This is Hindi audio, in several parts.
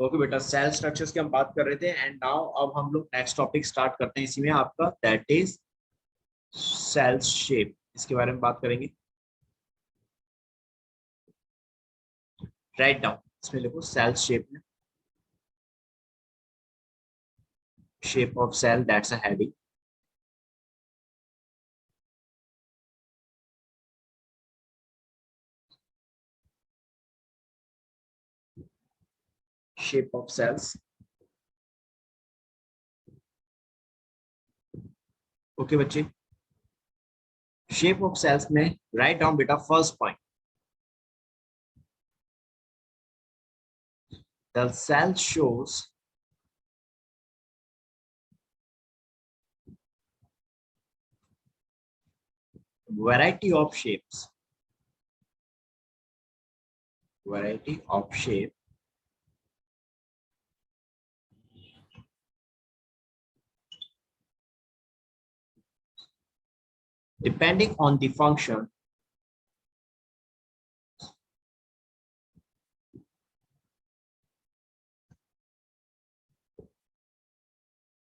ओके बेटा, सेल स्ट्रक्चर्स की हम बात कर रहे थे एंड नाउ अब हम लोग नेक्स्ट टॉपिक स्टार्ट करते हैं इसी में आपका, दैट इज सेल शेप। इसके बारे में बात करेंगे। राइट डाउन, इसमें लिखो सेल शेप में, shape of cell, that's a heading. Shape of cells. Okay बच्चे, शेप ऑफ सेल्स में राइट डाउन बेटा first point, the cell shows variety of shapes, variety of shape depending on the function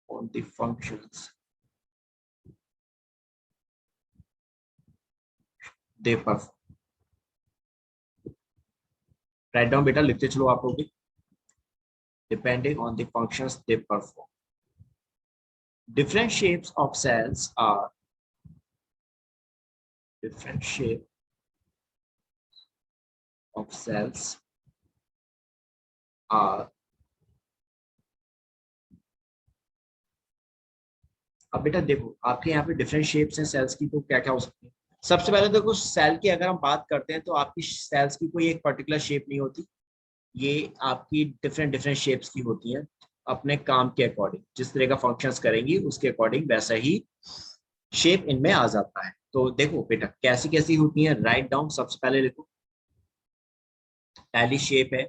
on the functions they perform। Right down बेटा, लिखते चलो आप लोग भी, depending on the functions they perform। Different shapes of cells are, different shape of cells are। अब बेटा देखो, आपके यहाँ पे डिफरेंट शेप्स हैं सेल्स की, तो क्या क्या हो सकती है। सबसे पहले देखो, सेल की अगर हम बात करते हैं तो आपकी सेल्स की कोई एक पर्टिकुलर शेप नहीं होती, ये आपकी डिफरेंट डिफरेंट शेप्स की होती हैं, अपने काम के अकॉर्डिंग, जिस तरह का फंक्शंस करेंगी उसके अकॉर्डिंग वैसा ही शेप इनमें आ जाता है। तो देखो बेटा कैसी कैसी होती है, राइट डाउन। सबसे पहले देखो, पहली शेप है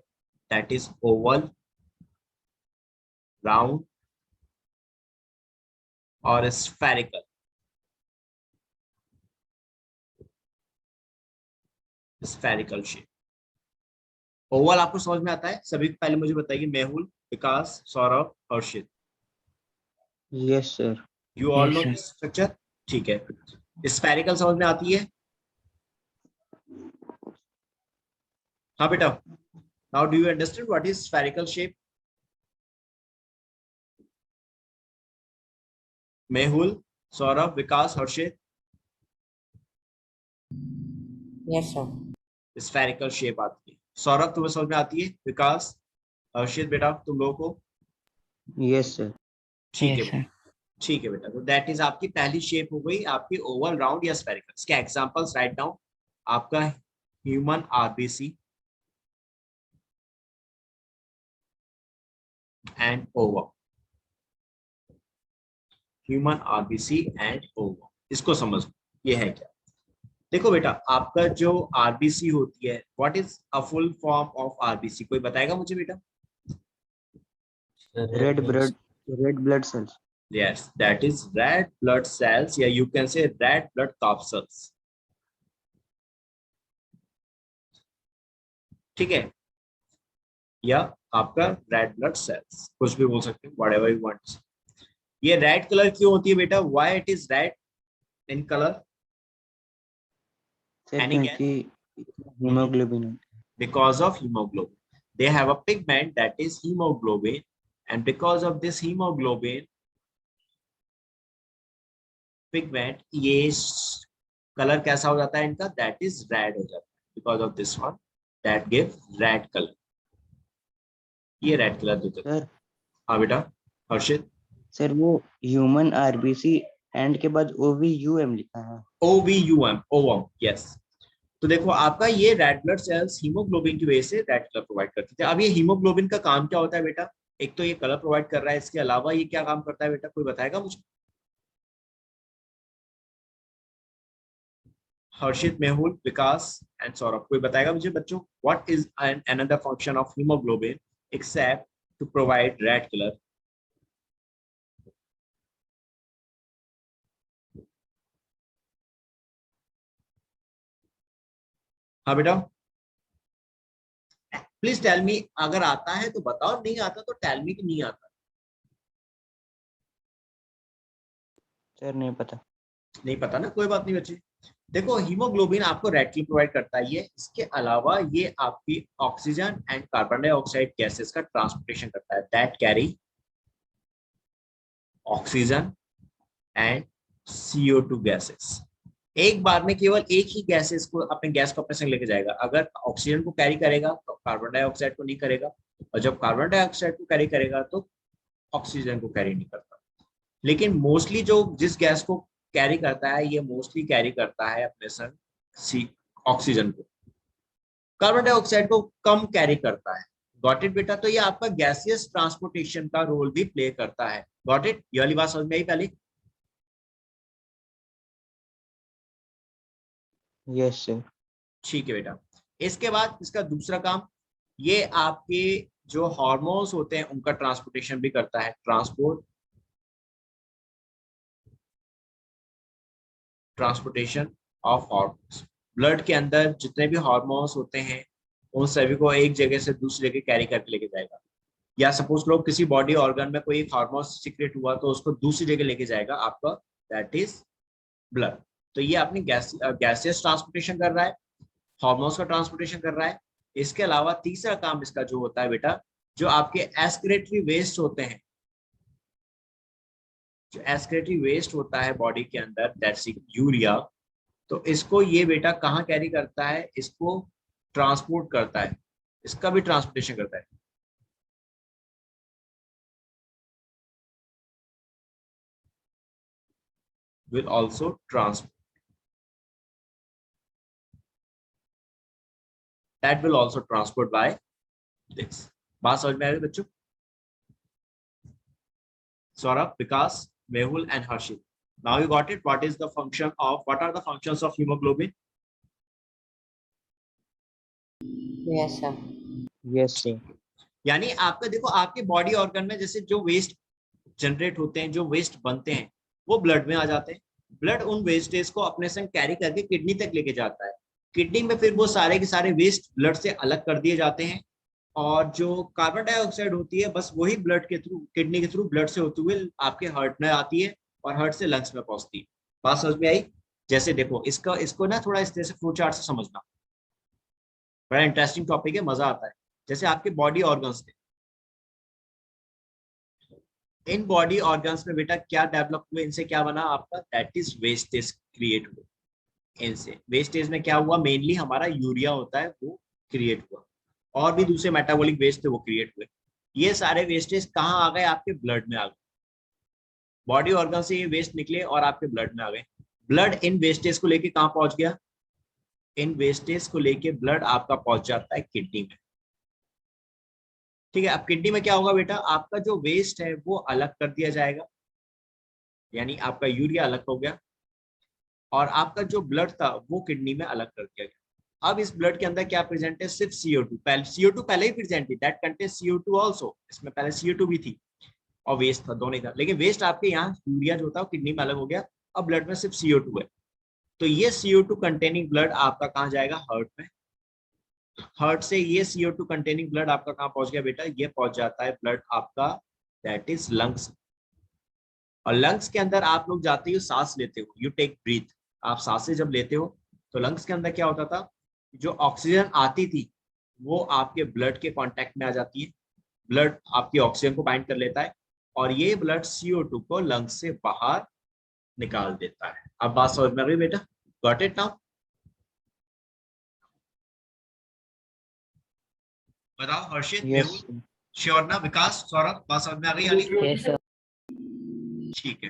दैट इज ओवल, राउंड और स्फेरिकल। Spherical shape. ओवल आपको समझ में आता है सभी। पहले मुझे बताइए, Mehul, Vikas, Saurabh, Harshit, yes sir. You all know this structure, ठीक है। स्फेरिकल समझ में आती है? हाँ बेटा, now do you understand what is spherical shape? Mehul, Saurabh, Vikas, Harshit. Yes sir. Spherical shape आती है। सौरभ तुम्हें समझ में आती है? विकास, हर्षित बेटा तुम लोगों को? Yes sir. ठीक है बेटा, ठीक है बेटा। तो दैट इज आपकी पहली शेप हो गई आपकी ओवल, राउंड या स्फेरिकल। इसके एग्जांपल्स राइट डाउन। आपका human RBC and Oval, human RBC and Oval, इसको समझो ये है क्या। देखो बेटा, आपका जो आरबीसी होती है, what is a full form of RBC, कोई बताएगा मुझे बेटा? Red blood cells. Yes, that is red blood cells. Yeah, you can say red blood corpuscles. ठीक है, या आपका रेड ब्लड सेल्स, कुछ भी बोल सकते हैं, whatever you want। ये रेड कलर क्यों होती है बेटा? Why it is red in color? Sir Any guess? क्योंकि haemoglobin. Because of hemoglobin. They have a pigment that is hemoglobin, and because of this hemoglobin pigment, ये कलर कैसा हो जाता है इनका? That is red हो जाता है। Because of this one, that gives red color। ये रेड कलर देते हैं। सर हाँ बेटा, हर्षित। सर वो ह्यूमन आरबीसी एंड के बाद OVUM लिखा है। OVUM, ovum, yes. तो देखो आपका ये रेड ब्लड सेल्स हीमोग्लोबिन की वजह से रेड कलर प्रोवाइड करते थे। अब ये हीमोग्लोबिन का काम क्या होता है बेटा? एक तो ये कलर प्रोवाइड कर रहा है, इसके अलावा ये क्या काम करता है बेटा, कोई बताएगा मुझे? हर्षित, मेहुल, विकास एंड सौरभ, कोई बताएगा मुझे बच्चों? What is an another function of haemoglobin except to provide red colour? हाँ बेटा, प्लीज टेल मी, अगर आता है तो बताओ, नहीं आता तो टेल मी कि नहीं आता। सर नहीं पता। नहीं पता ना, कोई बात नहीं बच्चे। देखो हीमोग्लोबिन आपको रेडली प्रोवाइड करता है, ये इसके अलावा ये आपकी oxygen and carbon dioxide gases का ट्रांसपोर्टेशन करता है, that carry oxygen and CO2 gases. एक बार में केवल एक ही गैसेस को, अपने गैस को अपने संग लेके जाएगा। अगर ऑक्सीजन को कैरी करेगा तो कार्बन डाइऑक्साइड को नहीं करेगा, और जब कार्बन डाइऑक्साइड को कैरी करेगा तो ऑक्सीजन को कैरी नहीं करता। लेकिन मोस्टली जो जिस गैस को कैरी करता है, ये मोस्टली कैरी करता है अपने संग सी ऑक्सीजन को, कार्बन डाइऑक्साइड को कम कैरी करता है। गॉट इट बेटा? तो ये आपका गैसियस ट्रांसपोर्टेशन का रोल भी प्ले करता है। Got it? ये वाली बात समझ में आई पहले? Yes sir. ठीक है बेटा। इसके बाद इसका दूसरा काम, ये आपके जो हार्मोन्स होते हैं उनका ट्रांसपोर्टेशन भी करता है, ट्रांसपोर्टेशन ऑफ हार्मोन्स। ब्लड के अंदर जितने भी हार्मोन्स होते हैं उन सभी को एक जगह से दूसरी जगह कैरी करके लेके जाएगा। या सपोज लो किसी बॉडी ऑर्गन में कोई एक हार्मोन सीक्रेट हुआ तो उसको दूसरी जगह लेके जाएगा आपका, दैट इज ब्लड। तो ये अपनी गैसियस ट्रांसपोर्टेशन कर रहा है, हार्मोन्स का ट्रांसपोर्टेशन कर रहा है। इसके अलावा तीसरा काम इसका जो होता है बेटा, जो आपके एक्सक्रीटरी वेस्ट होते हैं, जो एक्सक्रीटरी वेस्ट होता है बॉडी के अंदर, दैट्स यूरिया, तो इसको ये बेटा कहाँ कैरी करता है, इसको ट्रांसपोर्ट करता है, इसका भी ट्रांसपोर्टेशन करता है। will also transport, that will also transport by this। बात समझ में आ रही है बच्चों? Saurabh, Vikas, Mehul and Harshit, now you got it? What is the function of, what are the functions of hemoglobin? Yes sir. Yes sir. यानी आपका देखो, आपके बॉडी ऑर्गन में जैसे जो वेस्ट जनरेट होते हैं, जो वेस्ट बनते हैं, वो ब्लड में आ जाते हैं। ब्लड उन वेस्टेज को अपने संग कैरी करके किडनी तक लेके जाता है। किडनी में फिर वो सारे के सारे वेस्ट ब्लड से अलग कर दिए जाते हैं, और जो कार्बन डाइऑक्साइड होती है बस वही ब्लड के थ्रू, किडनी के थ्रू ब्लड से होते हुए आपके हार्ट में आती है, और हार्ट से लंग्स में पहुंचती है। बात समझ में आई? जैसे देखो इसको ना थोड़ा इस तरह से फ्लो चार्ट से समझना, बड़ा इंटरेस्टिंग टॉपिक है, मजा आता है। जैसे आपके बॉडी ऑर्गन्स थे, इन बॉडी ऑर्गन्स में बेटा क्या डेवलप हुए, इनसे क्या बना आपका, दैट इज वेस्टेज क्रिएट हुए। इनसे वेस्टेज में क्या हुआ, मेनली हमारा यूरिया होता है वो क्रिएट हुआ, और भी दूसरे मेटाबॉलिक वेस्ट थे वो क्रिएट हुए। ये सारे वेस्टेज कहाँ आ गए, आपके ब्लड में आ गए। बॉडी ऑर्गन से ये वेस्ट निकले और आपके ब्लड में आ गए। ब्लड इन वेस्टेज को लेके कहाँ पहुंच गया, इन वेस्टेज को लेके ब्लड आपका पहुंच जाता है किडनी में। ठीक है, अब किडनी में क्या होगा बेटा, आपका जो वेस्ट है वो अलग कर दिया जाएगा, यानी आपका यूरिया अलग हो गया, और आपका जो ब्लड था वो किडनी में अलग कर दिया गया। अब इस ब्लड के अंदर क्या प्रेजेंट है, सिर्फ CO2। पहले CO2 पहले ही प्रेजेंट थी, दैट कंटेन्स CO2 आल्सो, इसमें पहले CO2 भी थी और वेस्ट था, दोनों था। लेकिन वेस्ट आपके यहाँ यूरिया जो था वो किडनी में अलग हो गया, अब ब्लड में सिर्फ CO2 है। तो ये CO2 कंटेनिंग ब्लड आपका कहाँ जाएगा, हार्ट में। हार्ट से ये CO2 कंटेनिंग ब्लड आपका कहाँ पहुंच गया बेटा, ये पहुंच जाता है ब्लड आपका, दैट इज लंग्स। और लंग्स के अंदर आप लोग जाते हो, सांस लेते हो, यू टेक ब्रीथ, आप सांसें जब लेते हो तो लंग्स के अंदर क्या होता था, जो ऑक्सीजन आती थी वो आपके ब्लड के कांटेक्ट में आ जाती है, ब्लड आपकी ऑक्सीजन को बाइंड कर लेता है, और ये ब्लड CO2 को लंग्स से बाहर निकाल देता है। अब बात समझ में आ गई बेटा? Got it now? बताओ हर्षित, मेहुल, यस श्योर ना? विकास, सौरभ, बात समझ में आ गई यानी? Yes sir. ठीक है।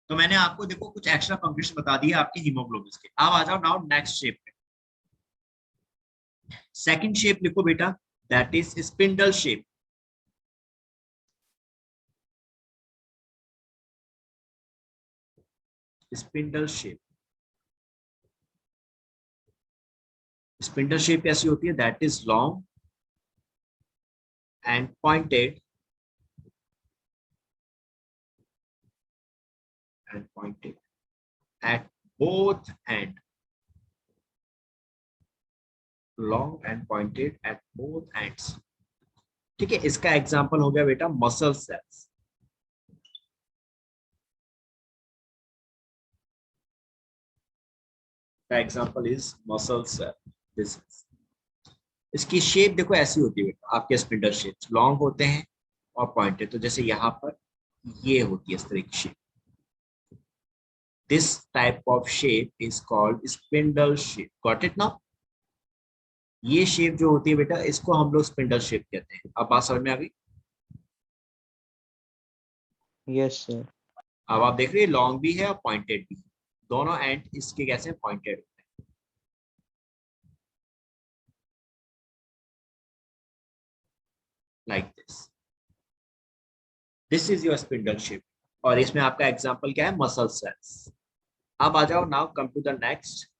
तो मैंने आपको देखो कुछ एक्स्ट्रा फंक्शन बता दिए आपके हीमोग्लोबिन के। अब आ जाओ नाउ नेक्स्ट शेप पे। सेकंड शेप लिखो बेटा, that is spindle shape. Spindle shape, spindle shape ऐसी होती है, that is long and pointed at both end, long and pointed at both ends. ठीक है, इसका एग्जांपल हो गया बेटा मसल सेल्स। का example is muscle cell. This इसकी शेप देखो ऐसी होती है बेटा, आपके स्पिंडल शेप लॉन्ग होते हैं और पॉइंटेड। तो जैसे यहाँ पर ये होती है इस तरह की shape. This type of shape is called spindle shape. Got it now? ये शेप जो होती है बेटा, इसको हम लोग स्पिंडल शेप कहते हैं। अब बात समझ में आ गई? Yes sir. अब आप देख रहे हैं लॉन्ग भी है और पॉइंटेड भी है, दोनों एंड इसके कैसे pointed, like this. This is your spindle shape. और इसमें आपका एग्जांपल क्या है? Muscle cells. अब आ जाओ, now come to the next,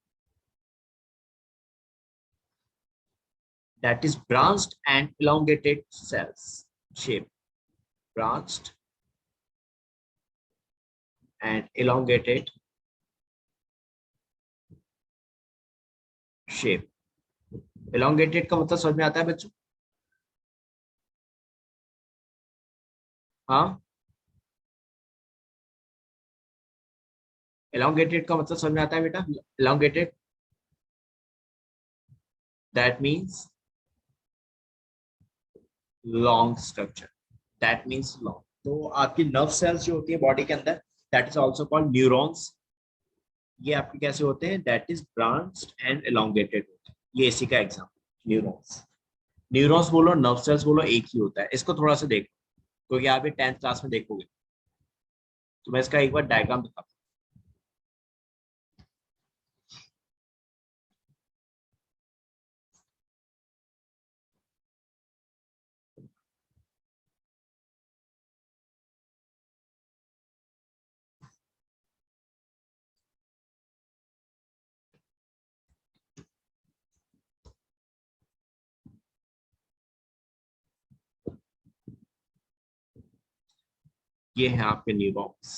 that is branched and elongated cells shape. Branched and elongated shape. elongated का मतलब समझ में आता है बच्चों? हाँ, elongated का मतलब समझ में आता है बेटा? elongated, that means long structure, that means long। तो आपकी नर्व सेल्स जो होती है बॉडी के अंदर, that is also called neurons। ये आपके कैसे होते हैं? that is branched and elongated होते हैं। ये इसी का एग्जाम्पल न्यूरॉन्स। न्यूरॉन्स बोलो नर्व सेल्स बोलो एक ही होता है। इसको थोड़ा सा देखो, क्योंकि आप ये 10th क्लास में देखोगे। तो मैं इसका एक बार डायग्राम दिखाता हूँ। ये है आपके न्यूरॉन्स,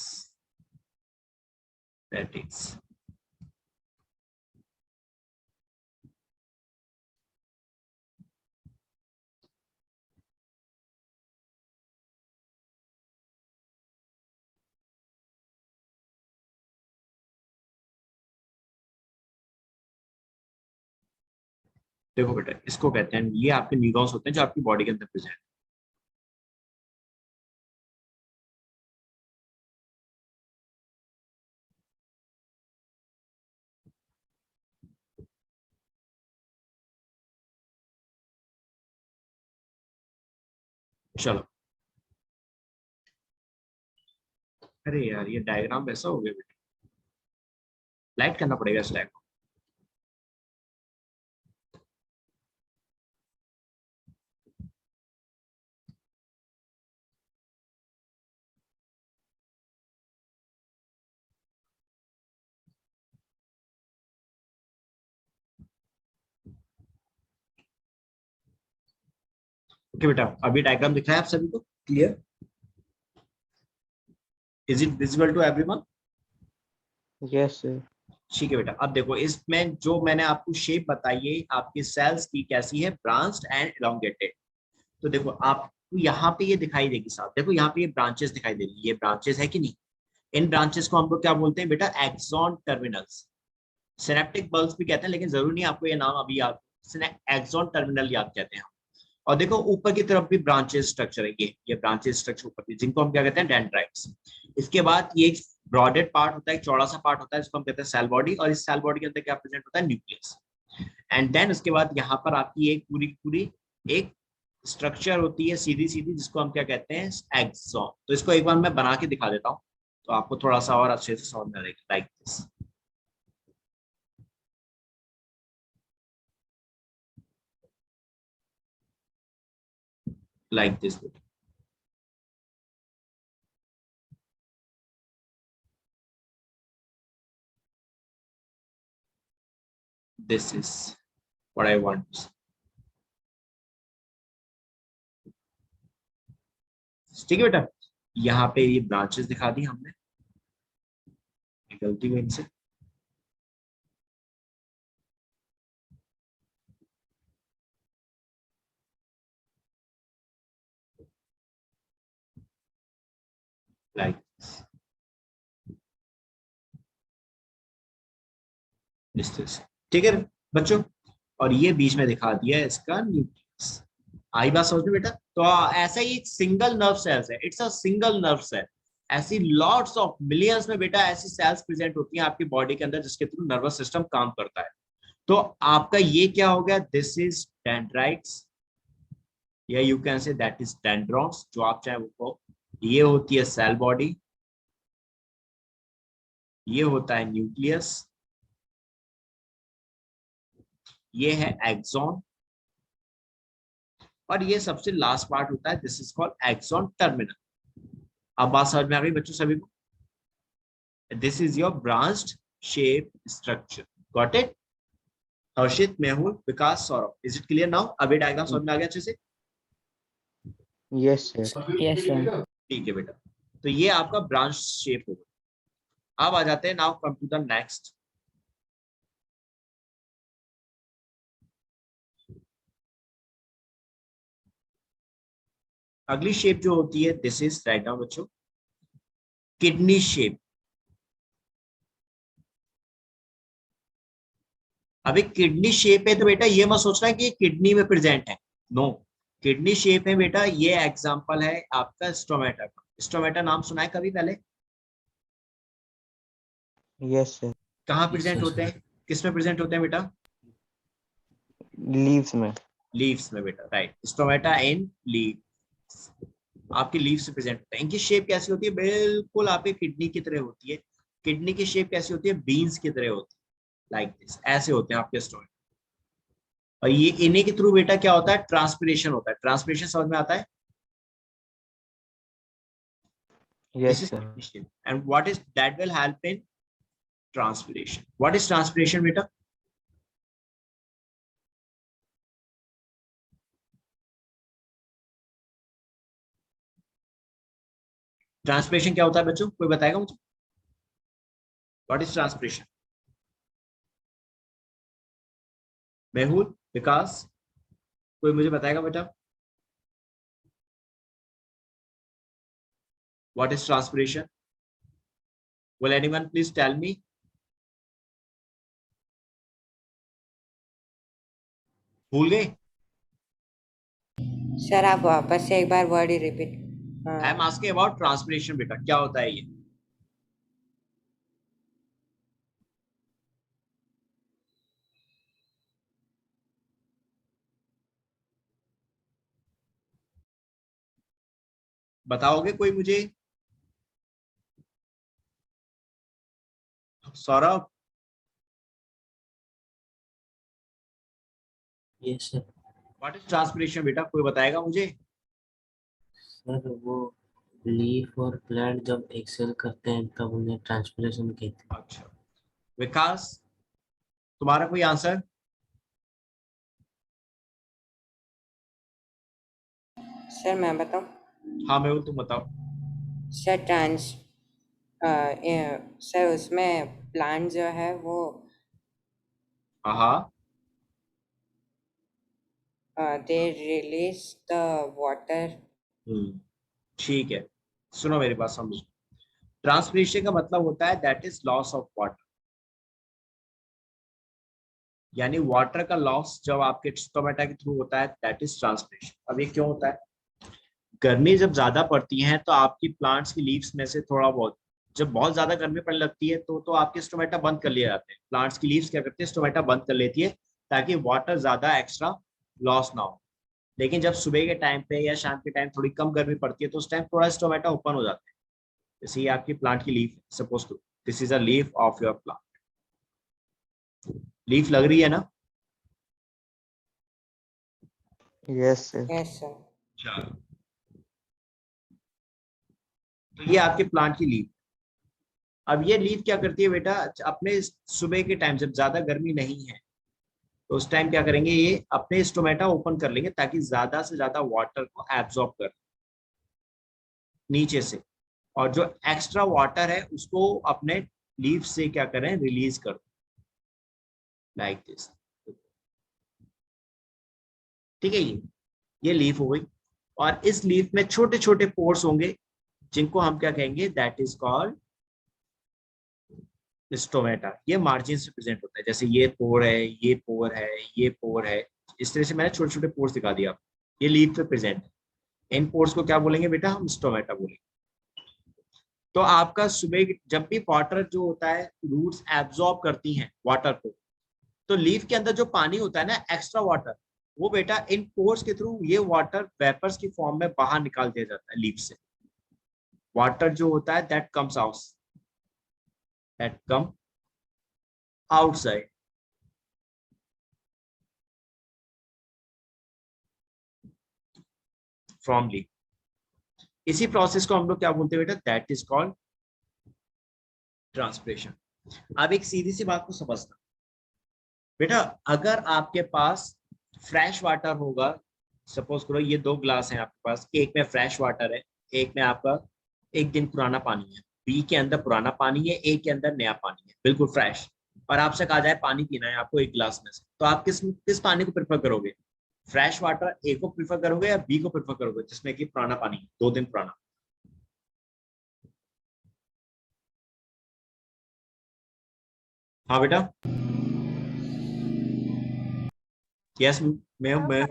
दैट इज। देखो बेटा, इसको कहते हैं, ये आपके न्यूरॉन्स होते हैं जो आपकी बॉडी के अंदर प्रेजेंट। चलो, अरे यार ये डायग्राम वैसा हो गया बेटा, लाइट करना पड़ेगा इस लाइट को। ओके बेटा, अभी डायग्राम दिख रहा है आप सभी को? Clear? Is it visible to everyone? Yes sir. ठीक है बेटा, अब देखो इसमें जो मैंने आपको शेप बताई है आपकी सेल्स की कैसी है, ब्रांच्ड एंड एलोंगेटेड। तो देखो आपको यहाँ पे ये दिखाई देगी साहब, देखो यहाँ पे ये ब्रांचेस दिखाई दे रही है, ये ब्रांचेस है कि नहीं? इन ब्रांचेस को हम लोग क्या बोलते हैं बेटा? Axon terminals. सिनेप्टिक बल्ब भी कहते हैं, लेकिन जरूरी नहीं आपको ये नाम अभी याद। एक्सॉन टर्मिनल याद कहते हैं। और देखो ऊपर की तरफ भी ब्रांचेस स्ट्रक्चर है, ये ब्रांचेस स्ट्रक्चर ऊपर की, जिनको हम क्या कहते हैं? डेंड्राइट्स। इसके बाद ये एक ब्रॉडेड पार्ट होता है, एक चौड़ा सा पार्ट होता है, जिसको हम कहते हैं सेल बॉडी। और इस सेल बॉडी के अंदर क्या प्रेजेंट होता है? न्यूक्लियस। एंड देन उसके बाद यहाँ पर आपकी एक पूरी पूरी एक स्ट्रक्चर होती है सीधी सीधी, जिसको हम क्या कहते हैं? एक्सॉन। तो इसको एक बार मैं बना के दिखा देता हूँ, तो आपको थोड़ा सा और अच्छे से समझ में आएगा। Like this, like this. This is what I want। ठीक है बेटा, यहाँ पे ये ब्रांचेस दिखा दी हमने, गलती हुई इनसे। Like this. ठीक है बच्चों, और ये बीच में दिखा दिया है इसका न्यूक्लियस। आई बात समझ में बेटा? तो ऐसा ही एक सिंगल नर्व सेल्स है, it's a single nerve cell. ऐसी लॉट्स ऑफ मिलियंस में बेटा ऐसी सेल्स प्रेजेंट होती हैं आपकी बॉडी के अंदर जिसके थ्रू नर्वस सिस्टम काम करता है। तो आपका ये क्या हो गया, दिस इज डेंड्राइट्स, या you can say that is dendrons, जो आप चाहे वो कहो। ये होती है सेल बॉडी, ये होता है न्यूक्लियस, ये है एक्सॉन, और ये सबसे लास्ट पार्ट होता है, this is called axon terminal. अब बात समझ में आ गई बच्चों सभी को? This is your branched shape structure, got it? Harshit, Mehul, Vikas, Saurabh, is it clear now? अब ये डायग्राम समझ में आ गया अच्छे से? Yes sir. Yes sir. ठीक है बेटा, तो ये आपका ब्रांच शेप होगा। अब आ जाते हैं, now come to the next. अगली शेप जो होती है, दिस इज राइट नाउ बच्चों किडनी शेप। अभी किडनी शेप है तो बेटा ये मत सोचना कि ये किडनी में प्रेजेंट है, नो। किडनी शेप है बेटा, ये एग्जांपल है आपका स्टोमेटा का। स्टोमेटा नाम सुना है कभी पहले? Yes sir. कहाँ प्रेजेंट होते हैं, किस में प्रेजेंट होते हैं बेटा? लीव्स में। लीव्स में बेटा, राइट। स्टोमेटा इन लीव्स, आपकी लीव्स से प्रेजेंट होते हैं। इनकी शेप कैसी होती है, बिल्कुल आपकी किडनी की तरह होती है। किडनी की शेप कैसी होती है, बीन्स की तरह होती है, लाइक दिस, ऐसे होते हैं आपके स्टोमेटा। और ये इन्हीं के थ्रू बेटा क्या होता है, ट्रांसपिरेशन होता है। ट्रांसपिरेशन समझ में आता है? Yes This is sir. transpiration. And what is that will help in transpiration? What is transpiration beta? Transpiration क्या होता है बच्चों, कोई बताएगा मुझे? What is transpiration? मेहुल, विकास, कोई मुझे बताएगा बेटा? What is transpiration? Will anyone please tell me? भूल गए? सर आप वापस से एक बार वर्ड ही repeat. I am asking about transpiration बेटा, क्या होता है ये? बताओगे कोई मुझे? Saurabh? Yes sir. What is transpiration बेटा, कोई बताएगा मुझे? सर वो लीफ और प्लांट जब एक्सेल करते हैं तब उन्हें ट्रांसपिरेशन कहते हैं। अच्छा, विकास, तुम्हारा कोई आंसर? सर मैं बताऊं? हाँ मेहुल तुम बताओ। सर सर उसमें प्लांट जो है वो हाँ, दे रिलीज द वाटर। ठीक है, सुनो मेरी बात समझो। ट्रांसपिरेशन का मतलब होता है that is loss of water, यानी वाटर का लॉस जब आपके स्टोमेटा के थ्रू होता है, दैट इज ट्रांसपिरेशन। अब ये क्यों होता है? गर्मी जब ज्यादा पड़ती है तो आपकी प्लांट्स की लीव्स में से थोड़ा बहुत, जब बहुत ज्यादा गर्मी पड़ने लगती है तो आपके स्टोमेटा बंद कर लिए जाते हैं। प्लांट्स की लीव्स क्या करते हैं, स्टोमेटा बंद कर लेती है ताकि वाटर ज्यादा एक्स्ट्रा लॉस ना हो। लेकिन जब सुबह के टाइम पे या शाम के टाइम थोड़ी कम गर्मी पड़ती है तो उस टाइम थोड़ा स्टोमेटा ओपन हो जाता है। जैसे ये आपकी प्लांट की leaf, suppose to this is a leaf of your plant. Leaf लग रही है ना? Yes sir. Yes sir. चलो, तो ये आपके प्लांट की लीफ। अब ये लीफ क्या करती है बेटा, अपने सुबह के टाइम जब ज्यादा गर्मी नहीं है तो उस टाइम क्या करेंगे, ये अपने स्टोमेटा ओपन कर लेंगे ताकि ज्यादा से ज्यादा वाटर को एब्जॉर्ब कर नीचे से, और जो एक्स्ट्रा वाटर है उसको अपने लीफ से क्या करें, रिलीज कर, लाइक दिस। ठीक है, ये लीफ हो गई, और इस लीफ में छोटे छोटे पोर्स होंगे जिनको हम क्या कहेंगे, दैट इज कॉल्ड स्टोमेटा। ये मार्जिन से प्रेजेंट होता है, जैसे ये पोर है, ये पोर है, ये पोर है। इस तरह से मैंने छोटे छोटे पोर्स दिखा दिया आपको, ये लीफ पे प्रेजेंट है। इन पोर्स को क्या बोलेंगे बेटा, हम स्टोमेटा बोलेंगे। तो आपका सुबह जब भी वाटर जो होता है, रूट्स एब्जॉर्ब करती हैं वाटर को, तो लीफ के अंदर जो पानी होता है ना, एक्स्ट्रा वाटर, वो बेटा इन पोर्स के थ्रू ये वाटर वेपर्स की फॉर्म में बाहर निकाल दिया जाता है लीफ से। वाटर जो होता है that comes out, that come outside. From leaf. इसी प्रोसेस को हम लोग क्या बोलते हैं बेटा, दैट इज कॉल्ड ट्रांसपिरेशन। अब एक सीधी सी बात को समझना बेटा, अगर आपके पास फ्रेश वाटर होगा, सपोज करो ये 2 ग्लास हैं आपके पास, एक में फ्रेश वाटर है, एक में आपका 1 दिन पुराना पानी है, बी के अंदर पुराना पानी है, ए के अंदर नया पानी है, बिल्कुल फ्रेश, और आपसे कहा जाए पानी पीना है आपको 1 गिलास में से, तो आप किस पानी को प्रेफर करोगे, फ्रेश वाटर ए को प्रेफर करोगे या बी को प्रेफर करोगे जिसमें कि पुराना पानी है, 2 दिन पुराना? हाँ बेटा, यस, मैं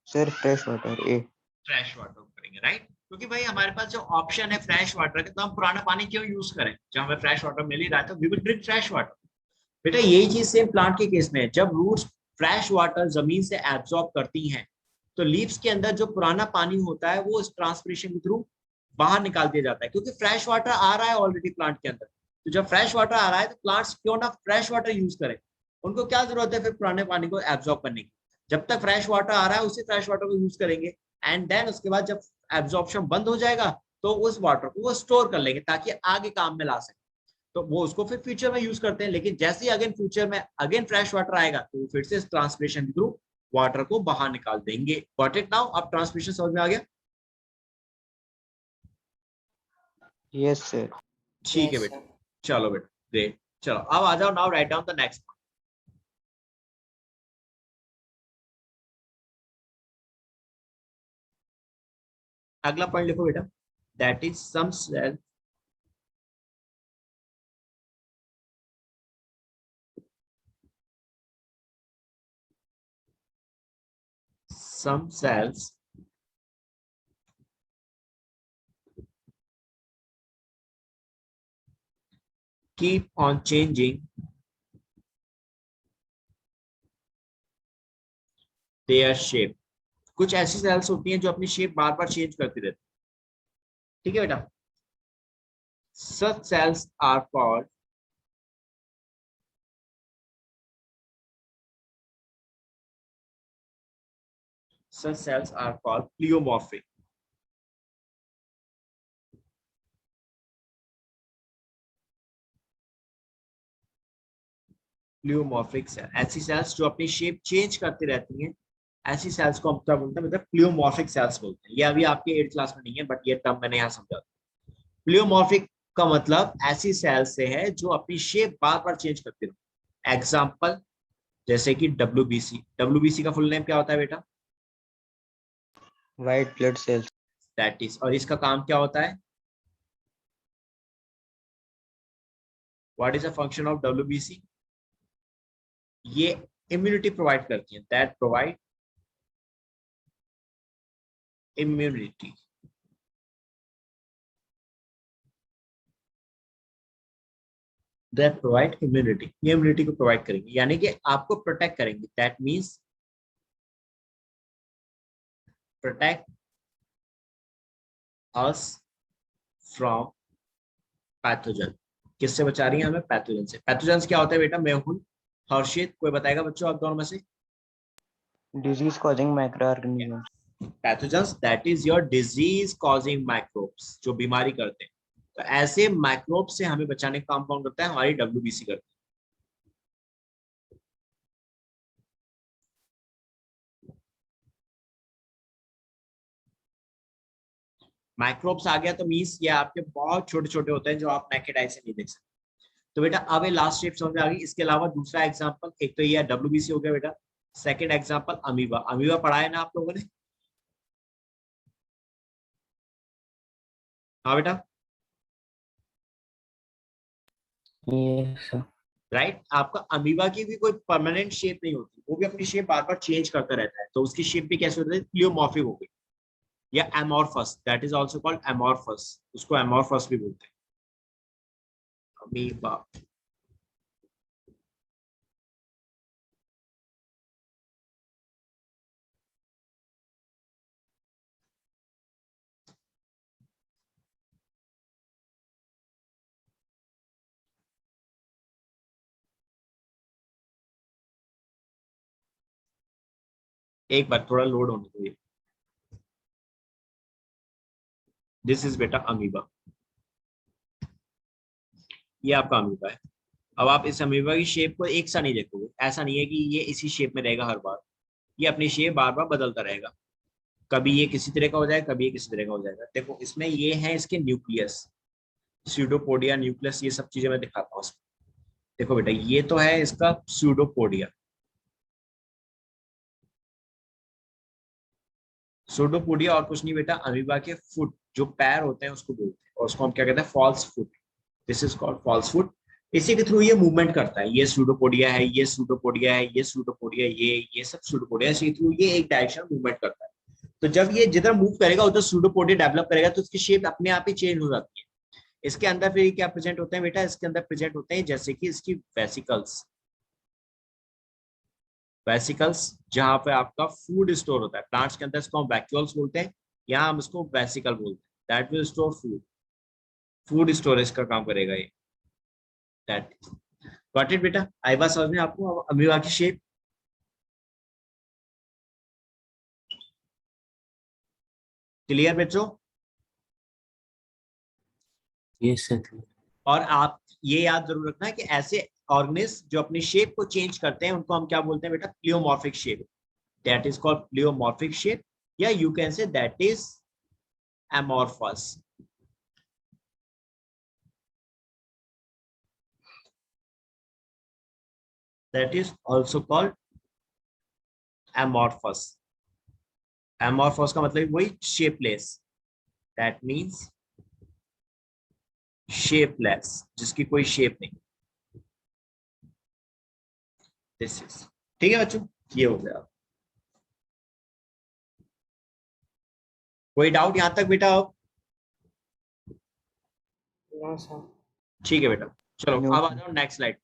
सर फ्रेश वाटर ए। फ्रेश वाटर करेंगे, राइट? क्योंकि भाई हमारे पास जो ऑप्शन है फ्रेश वाटर का, तो हम पुराना पानी क्यों यूज करें, जब हमें फ्रेश वाटर मिल ही रहा है तो we will drink fresh water. बेटा यही चीज सेम प्लांट के केस में है, जब रूट्स फ्रेश वाटर जमीन से एब्जॉर्ब करती हैं, तो लीव्स के अंदर जो पुराना पानी होता है वो इस ट्रांसपिरेशन के थ्रू बाहर निकाल दिया जाता है, क्योंकि फ्रेश वाटर आ रहा है ऑलरेडी प्लांट के अंदर। तो जब फ्रेश वाटर आ रहा है तो प्लांट्स क्यों ना फ्रेश वाटर यूज करें, उनको क्या जरूरत है फिर पुराने पानी को एब्जॉर्ब करने की। जब तक फ्रेश वाटर आ रहा है उसी फ्रेश वाटर को यूज करेंगे, एंड देन उसके बाद जब एब्जॉर्प्शन बंद हो जाएगा तो उस वाटर को वो स्टोर कर लेंगे ताकि आगे काम में ला सके, तो वो उसको फिर फ्यूचर में यूज करते हैं। लेकिन जैसे ही अगेन फ्यूचर में अगेन फ्रेश वाटर आएगा तो वो फिर से ट्रांसपिरेशन के थ्रू वाटर को बाहर निकाल देंगे। Got it now? अब ट्रांसपिरेशन समझ में आ गया? Yes sir. ठीक है Yes, बेटा, sir. चलो बेटा, ग्रेट। चलो अब आ जाओ, now write down the next. अगला पॉइंट लिखो बेटा, that is some cell some cells keep on changing their shape। कुछ ऐसी सेल्स होती हैं जो अपनी शेप बार बार चेंज करती रहती है, ठीक है बेटा? such cells are called pleomorphic। Pleomorphic cell, ऐसी सेल्स जो अपनी शेप चेंज करती रहती हैं, ऐसी सेल्स को हम क्या बोलते हैं, मतलब प्लियोमॉर्फिक सेल्स बोलते हैं। ये अभी आपके 8th क्लास में नहीं है, बट ये टर्म मैंने यहाँ समझा। प्लियोमॉर्फिक का मतलब ऐसी सेल से है जो अपनी शेप बार बार चेंज करती रहती है। एग्जाम्पल जैसे कि WBC। WBC का फुल नेम क्या होता है बेटा? White blood cells. That is, और इसका काम क्या होता है? What is the function of WBC? ये इम्यूनिटी प्रोवाइड करती है, that provide immunity. That provide immunity, ये इम्यूनिटी को प्रोवाइड करेंगे, यानी कि आपको प्रोटेक्ट करेंगे। That means protect us from pathogen. किससे बचा रही है हमें? पैथोजन से। पैथोजन क्या होता है बेटा? मेहुल, हर्षित, कोई बताएगा बच्चों आप दोनों में से? Disease causing micro organisms. Pathogens that is your disease causing microbes, जो बीमारी करते हैं। तो ऐसे माइक्रोब से हमें बचाने का काम कौन करता है? हमारी WBC करती है। माइक्रोब्स आ गया तो मीन्स ये आपके बहुत छोटे छोटे होते हैं जो आप नेकेड आई से नहीं देख सकते। तो बेटा अब ये लास्ट शेप समझ में आ गई। इसके अलावा दूसरा एग्जांपल, एक तो ये WBC हो गया बेटा, सेकंड एग्जांपल अमीबा। अमीबा पढ़ा है ना आप लोगों ने? हाँ बेटा, Yes, sir. राइट। आपका अमीबा की भी कोई परमानेंट शेप नहीं होती, वो भी अपनी शेप बार बार चेंज करता रहता है, तो उसकी शेप भी कैसे होती है, प्लियोमॉर्फिक हो गई, या amorphous, that is also called amorphous, उसको एमॉर्फस भी बोलते हैं, अमीबा। एक बार थोड़ा लोड होने दो, दिस इज बेटा अमीबा, ये आपका अमीबा है। अब आप इस अमीबा की शेप को एक सा नहीं देखोगे, ऐसा नहीं है कि ये इसी शेप में रहेगा हर बार, ये अपनी शेप बार बार बदलता रहेगा, कभी ये किसी तरह का हो जाएगा, कभी ये किसी तरह का हो जाएगा। देखो इसमें ये है इसके न्यूक्लियस, स्यूडोपोडिया, न्यूक्लियस, ये सब चीजें मैं दिखाता हूँ। देखो बेटा ये तो है इसका स्यूडोपोडिया, स्यूडोपोडिया और कुछ नहीं बेटा, अमीबा के फुट जो पैर होते हैं उसको बोलते हैं, और उसको हम क्या कहते हैं, false foot, this is called false foot. इसी के थ्रू ये मूवमेंट करता है, ये स्यूडोपोडिया है, ये स्यूडोपोडिया है, ये स्यूडोपोडिया, ये सब स्यूडोपोडिया, इसी के थ्रू ये एक डायरेक्शन मूवमेंट करता है। तो जब ये जिधर मूव करेगा उधर स्यूडोपोडिया डेवलप करेगा, तो उसकी शेप अपने आप ही चेंज हो जाती है। इसके अंदर फिर क्या प्रेजेंट होते हैं बेटा, इसके अंदर प्रेजेंट होते हैं जैसे कि इसकी वेसिकल्स, वेसिकल्स जहां पे आपका फूड स्टोर होता है, प्लांट्स के अंदर इसको हम वैक्यूल्स बोलते हैं, यहाँ हम इसको वेसिकल बोलते हैं, that will store food, food storage का काम करेगा ये, दैट गॉट इट बेटा। आई बात समझ में आपको अमीबा की शेप, क्लियर बच्चों। Yes sir. और आप ये याद जरूर रखना है कि ऐसे ऑर्गेनिज्म जो अपनी शेप को चेंज करते हैं उनको हम क्या बोलते हैं बेटा, pleomorphic shape, that is called pleomorphic shape, या you can say that is amorphous, that is also called amorphous। amorphous का मतलब वही shapeless, that means shapeless, जिसकी कोई शेप नहीं, this is, ठीक है बच्चों, ये हो गया। कोई डाउट यहां तक बेटा? अब नो सर। ठीक है बेटा, चलो No, अब आ sir. जाओ नेक्स्ट स्लाइड।